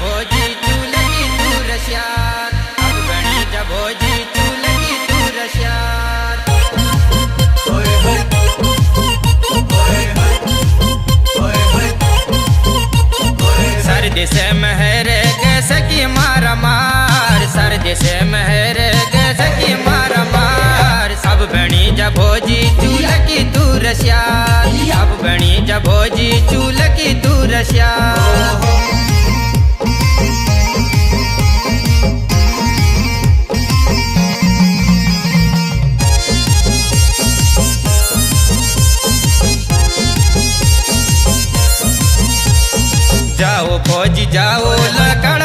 भोजी चूल की तू रशियार, अब बनी जा भोजी चूल की तू रशियार। सर्दी से महर कैसे की मारा मार, सर्दी से महर कैसे की मारा मार। सब बनी जा भोजी चूल की तू रशियार, अब बनी जा भोजी चूल की तू रशियार। जाओ फौजी जाओ लगा